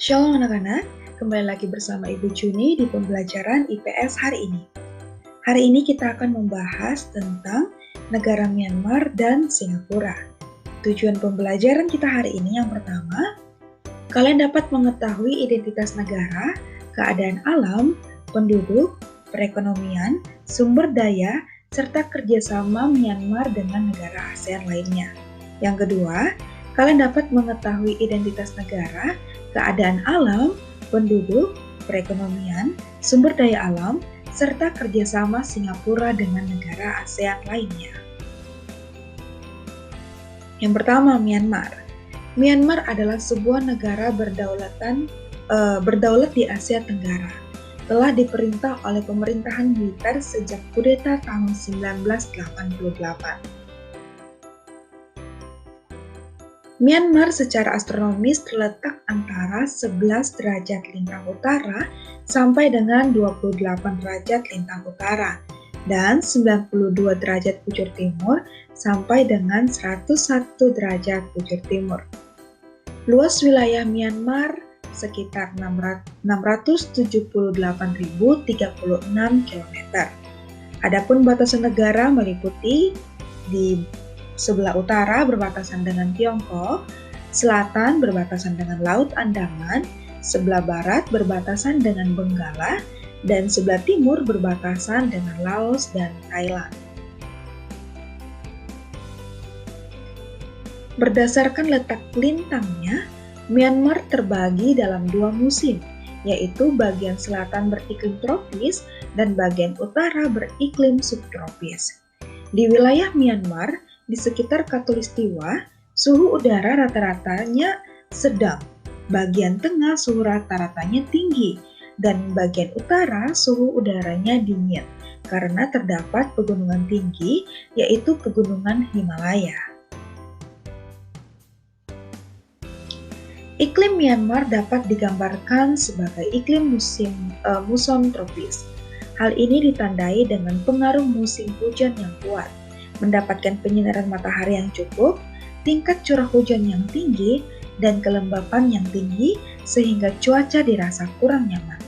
Shalom anak-anak, kembali lagi bersama Ibu Juni di pembelajaran IPS hari ini. Hari ini kita akan membahas tentang negara Myanmar dan Singapura. Tujuan pembelajaran kita hari ini yang pertama, kalian dapat mengetahui identitas negara, keadaan alam, penduduk, perekonomian, sumber daya, serta kerjasama Myanmar dengan negara ASEAN lainnya. Yang kedua, kalian dapat mengetahui identitas negara, keadaan alam, penduduk, perekonomian, sumber daya alam, serta kerjasama Singapura dengan negara ASEAN lainnya. Yang pertama, Myanmar. Myanmar adalah sebuah negara berdaulat di Asia Tenggara. Telah diperintah oleh pemerintahan militer sejak kudeta tahun 1988. Myanmar secara astronomis terletak antara 11 derajat lintang utara sampai dengan 28 derajat lintang utara dan 92 derajat bujur timur sampai dengan 101 derajat bujur timur. Luas wilayah Myanmar sekitar 678.036 km. Adapun batasan negara meliputi di sebelah utara berbatasan dengan Tiongkok, selatan berbatasan dengan Laut Andaman, sebelah barat berbatasan dengan Benggala, dan sebelah timur berbatasan dengan Laos dan Thailand. Berdasarkan letak lintangnya, Myanmar terbagi dalam dua musim, yaitu bagian selatan beriklim tropis dan bagian utara beriklim subtropis. Di wilayah Myanmar, di sekitar Khatulistiwa, suhu udara rata-ratanya sedang, bagian tengah suhu rata-ratanya tinggi, dan bagian utara suhu udaranya dingin, karena terdapat pegunungan tinggi, yaitu pegunungan Himalaya. Iklim Myanmar dapat digambarkan sebagai iklim muson tropis. Hal ini ditandai dengan pengaruh musim hujan yang kuat, mendapatkan penyinaran matahari yang cukup, tingkat curah hujan yang tinggi, dan kelembapan yang tinggi sehingga cuaca dirasa kurang nyaman.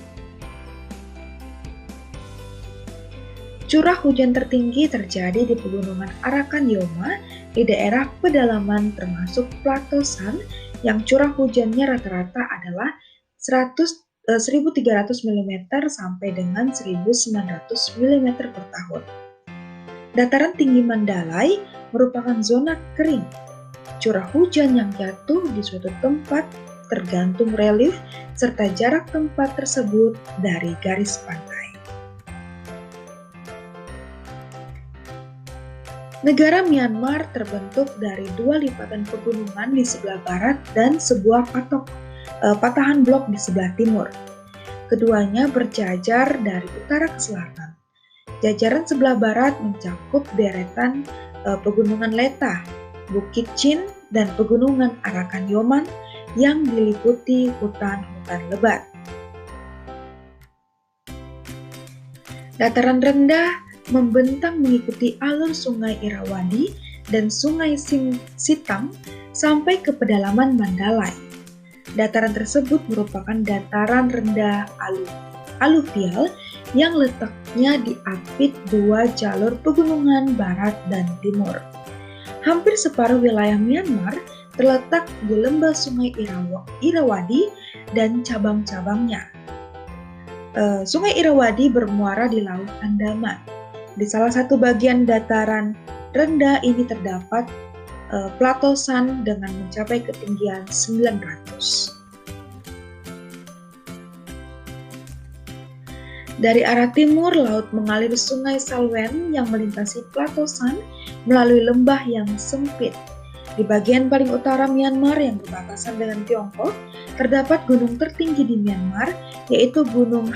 Curah hujan tertinggi terjadi di pegunungan Arakan Yoma di daerah pedalaman termasuk Plato San yang curah hujannya rata-rata adalah 1.300 mm sampai dengan 1.900 mm per tahun. Dataran tinggi Mandalay merupakan zona kering. Curah hujan yang jatuh di suatu tempat tergantung relief serta jarak tempat tersebut dari garis pantai. Negara Myanmar terbentuk dari dua lipatan pegunungan di sebelah barat dan sebuah patahan blok di sebelah timur. Keduanya berjajar dari utara ke selatan. Jajaran sebelah barat mencakup deretan pegunungan Leta, Bukit Chin, dan pegunungan Arakan Yoman yang diliputi hutan-hutan lebat. Dataran rendah membentang mengikuti alur sungai Irrawaddy dan sungai Sitam sampai ke pedalaman Mandalay. Dataran tersebut merupakan dataran rendah aluvial yang letaknya diapit dua jalur pegunungan barat dan timur. Hampir separuh wilayah Myanmar terletak di lembah sungai Irrawaddy dan cabang-cabangnya. Sungai Irrawaddy bermuara di Laut Andaman. Di salah satu bagian dataran rendah ini terdapat Plato San dengan mencapai ketinggian 900. Dari arah timur, laut mengalir sungai Salween yang melintasi Plato San melalui lembah yang sempit. Di bagian paling utara Myanmar yang berbatasan dengan Tiongkok, terdapat gunung tertinggi di Myanmar, yaitu Gunung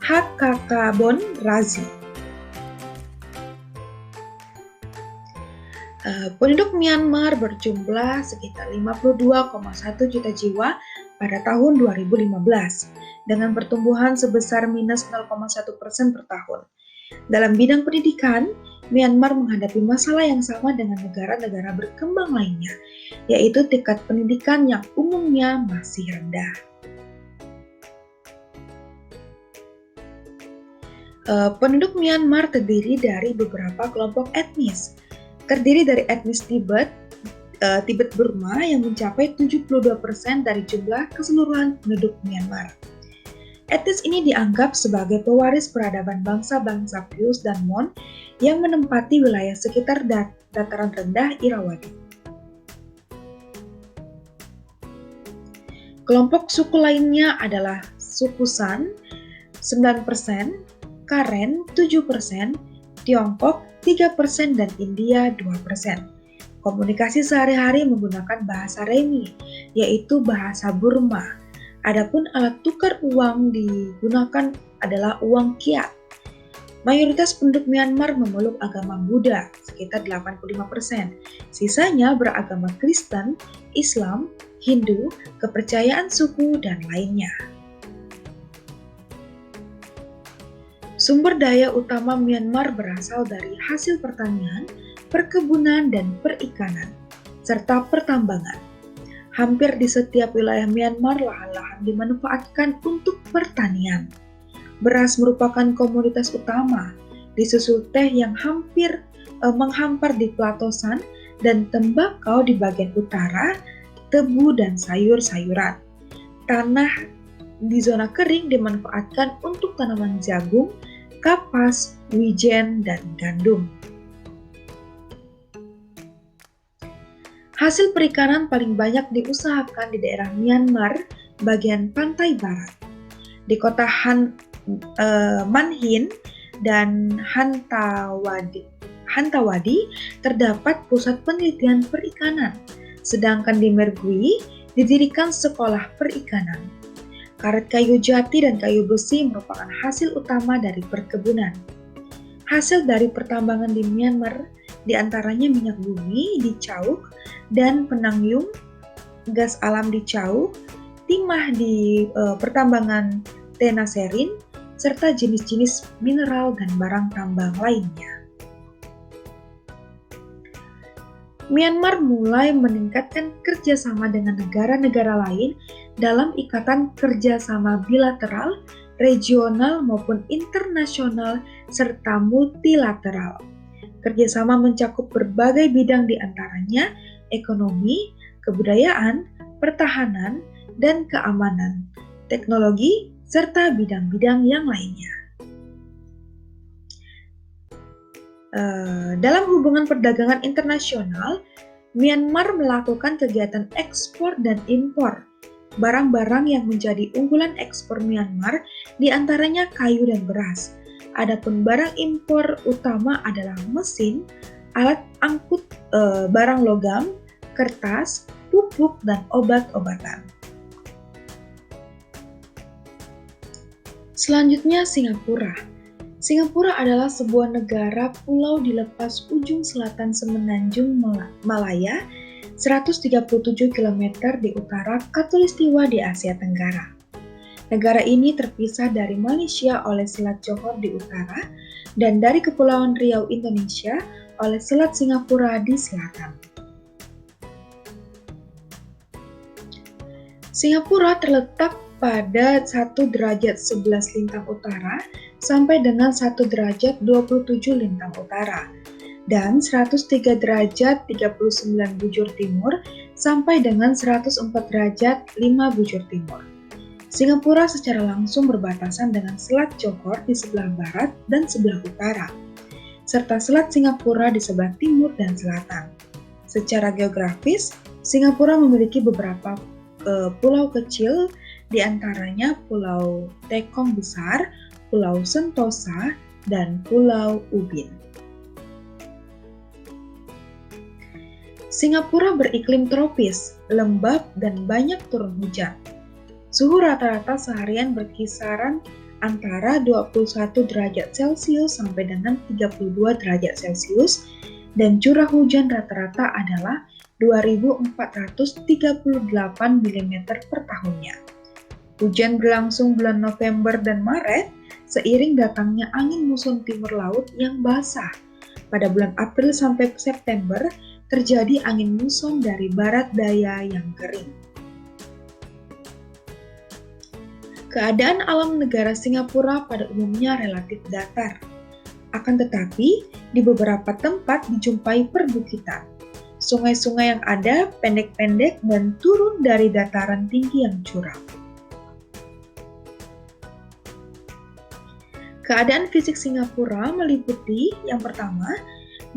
Hakakabon Razi. Penduduk Myanmar berjumlah sekitar 52,1 juta jiwa pada tahun 2015, dengan pertumbuhan sebesar minus 0,1% per tahun. Dalam bidang pendidikan, Myanmar menghadapi masalah yang sama dengan negara-negara berkembang lainnya, yaitu tingkat pendidikan yang umumnya masih rendah. Penduduk Myanmar terdiri dari beberapa kelompok etnis. Terdiri dari etnis Tibet Burma yang mencapai 72% dari jumlah keseluruhan penduduk Myanmar. Etnis ini dianggap sebagai pewaris peradaban bangsa-bangsa Pius dan Mon yang menempati wilayah sekitar dataran rendah Irrawaddy. Kelompok suku lainnya adalah suku San 9%, Karen 7%, Tiongkok 3% dan India 2%. Komunikasi sehari-hari menggunakan bahasa Remi, yaitu bahasa Burma. Adapun alat tukar uang digunakan adalah uang kyat. Mayoritas penduduk Myanmar memeluk agama Buddha, sekitar 85%. Sisanya beragama Kristen, Islam, Hindu, kepercayaan suku, dan lainnya. Sumber daya utama Myanmar berasal dari hasil pertanian, perkebunan, dan perikanan, serta pertambangan. Hampir di setiap wilayah Myanmar, lahan-lahan dimanfaatkan untuk pertanian. Beras merupakan komoditas utama, disusul teh yang hampir menghampar di plato San, dan tembakau di bagian utara, tebu, dan sayur-sayuran. Tanah di zona kering dimanfaatkan untuk tanaman jagung, kapas, wijen, dan gandum. Hasil perikanan paling banyak diusahakan di daerah Myanmar bagian pantai barat. Di kota Manhin dan Hantawadi terdapat pusat penelitian perikanan, sedangkan di Mergui didirikan sekolah perikanan. Karet kayu jati dan kayu besi merupakan hasil utama dari perkebunan. Hasil dari pertambangan di Myanmar diantaranya minyak bumi di Chauk dan penangyung, gas alam di Chauk, timah di pertambangan Tenaserin, serta jenis-jenis mineral dan barang tambang lainnya. Myanmar mulai meningkatkan kerjasama dengan negara-negara lain dalam ikatan kerjasama bilateral, regional maupun internasional, serta multilateral. Kerjasama mencakup berbagai bidang di antaranya ekonomi, kebudayaan, pertahanan, dan keamanan, teknologi, serta bidang-bidang yang lainnya. Dalam hubungan perdagangan internasional, Myanmar melakukan kegiatan ekspor dan impor. Barang-barang yang menjadi unggulan ekspor Myanmar diantaranya kayu dan beras. Adapun barang impor utama adalah mesin, alat angkut barang logam, kertas, pupuk, dan obat-obatan. Selanjutnya Singapura. Singapura adalah sebuah negara pulau di lepas ujung selatan Semenanjung Malaya, 137 km di utara Khatulistiwa di Asia Tenggara. Negara ini terpisah dari Malaysia oleh Selat Johor di utara dan dari Kepulauan Riau Indonesia oleh Selat Singapura di selatan. Singapura terletak pada 1 derajat 11 lintang utara sampai dengan 1 derajat 27 lintang utara dan 103 derajat 39 bujur timur sampai dengan 104 derajat 5 bujur timur. Singapura secara langsung berbatasan dengan Selat Johor di sebelah barat dan sebelah utara, serta Selat Singapura di sebelah timur dan selatan. Secara geografis, Singapura memiliki beberapa pulau kecil, di antaranya Pulau Tekong Besar, Pulau Sentosa, dan Pulau Ubin. Singapura beriklim tropis, lembab, dan banyak turun hujan. Suhu rata-rata seharian berkisaran antara 21 derajat Celcius sampai dengan 32 derajat Celcius, dan curah hujan rata-rata adalah 2.438 mm per tahunnya. Hujan berlangsung bulan November dan Maret, seiring datangnya angin muson timur laut yang basah. Pada bulan April sampai September, terjadi angin muson dari barat daya yang kering. Keadaan alam negara Singapura pada umumnya relatif datar. Akan tetapi, di beberapa tempat dijumpai perbukitan. Sungai-sungai yang ada pendek-pendek dan turun dari dataran tinggi yang curam. Keadaan fisik Singapura meliputi yang pertama,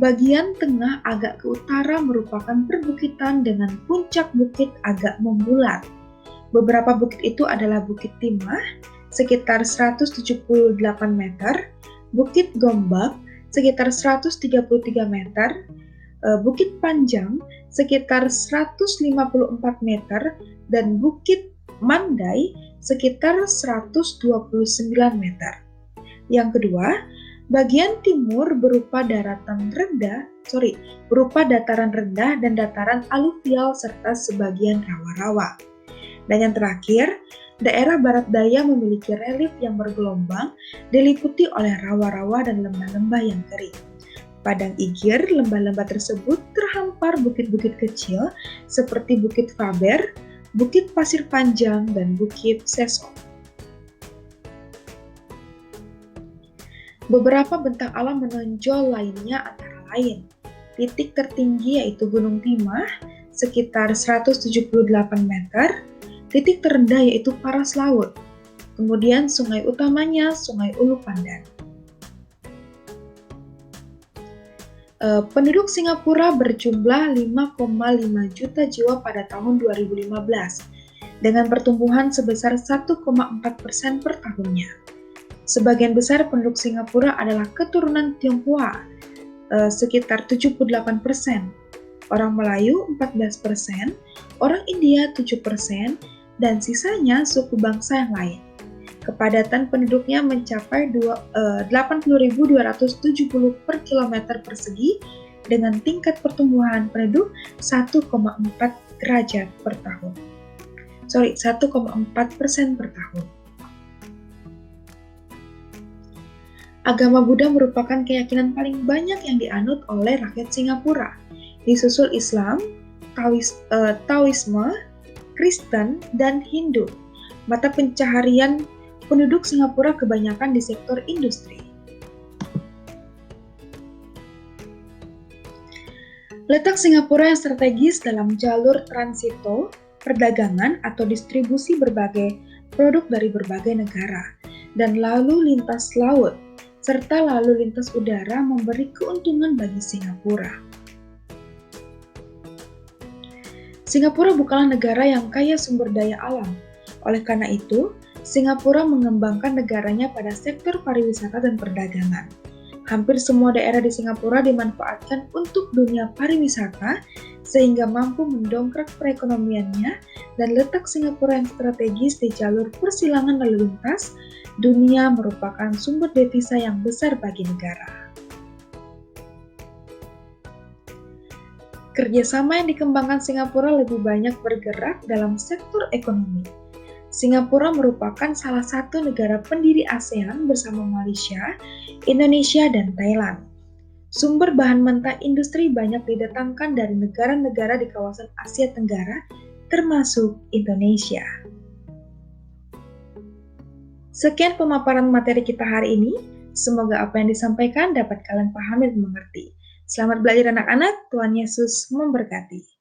bagian tengah agak ke utara merupakan perbukitan dengan puncak bukit agak membulat. Beberapa bukit itu adalah Bukit Timah sekitar 178 meter, Bukit Gombak sekitar 133 meter, Bukit Panjang sekitar 154 meter, dan Bukit Mandai sekitar 129 meter. Yang kedua, bagian timur berupa dataran rendah dan dataran aluvial serta sebagian rawa-rawa. Dan yang terakhir, daerah barat daya memiliki relief yang bergelombang, diliputi oleh rawa-rawa dan lembah-lembah yang kering. Padang Igir, lembah-lembah tersebut terhampar bukit-bukit kecil seperti Bukit Faber, Bukit Pasir Panjang, dan Bukit Sesong. Beberapa bentang alam menonjol lainnya antara lain, titik tertinggi yaitu Gunung Timah sekitar 178 meter, titik terendah yaitu Paras Laut, kemudian sungai utamanya Sungai Ulu Pandan. Penduduk Singapura berjumlah 5,5 juta jiwa pada tahun 2015, dengan pertumbuhan sebesar 1,4% per tahunnya. Sebagian besar penduduk Singapura adalah keturunan Tionghoa, sekitar 78%, orang Melayu 14%, orang India 7%, dan sisanya suku bangsa yang lain. Kepadatan penduduknya mencapai 80.270 per kilometer persegi dengan tingkat pertumbuhan penduduk 1,4% per tahun. Agama Buddha merupakan keyakinan paling banyak yang dianut oleh rakyat Singapura. Disusul Islam, Taoisme, Kristen, dan Hindu. Mata pencaharian penduduk Singapura kebanyakan di sektor industri. Letak Singapura yang strategis dalam jalur transito, perdagangan atau distribusi berbagai produk dari berbagai negara, dan lalu lintas laut, serta lalu lintas udara memberi keuntungan bagi Singapura. Singapura bukanlah negara yang kaya sumber daya alam. Oleh karena itu, Singapura mengembangkan negaranya pada sektor pariwisata dan perdagangan. Hampir semua daerah di Singapura dimanfaatkan untuk dunia pariwisata sehingga mampu mendongkrak perekonomiannya, dan letak Singapura yang strategis di jalur persilangan lalu lintas dunia merupakan sumber devisa yang besar bagi negara. Kerjasama yang dikembangkan Singapura lebih banyak bergerak dalam sektor ekonomi. Singapura merupakan salah satu negara pendiri ASEAN bersama Malaysia, Indonesia, dan Thailand. Sumber bahan mentah industri banyak didatangkan dari negara-negara di kawasan Asia Tenggara, termasuk Indonesia. Sekian pemaparan materi kita hari ini. Semoga apa yang disampaikan dapat kalian pahami dan mengerti. Selamat belajar anak-anak, Tuhan Yesus memberkati.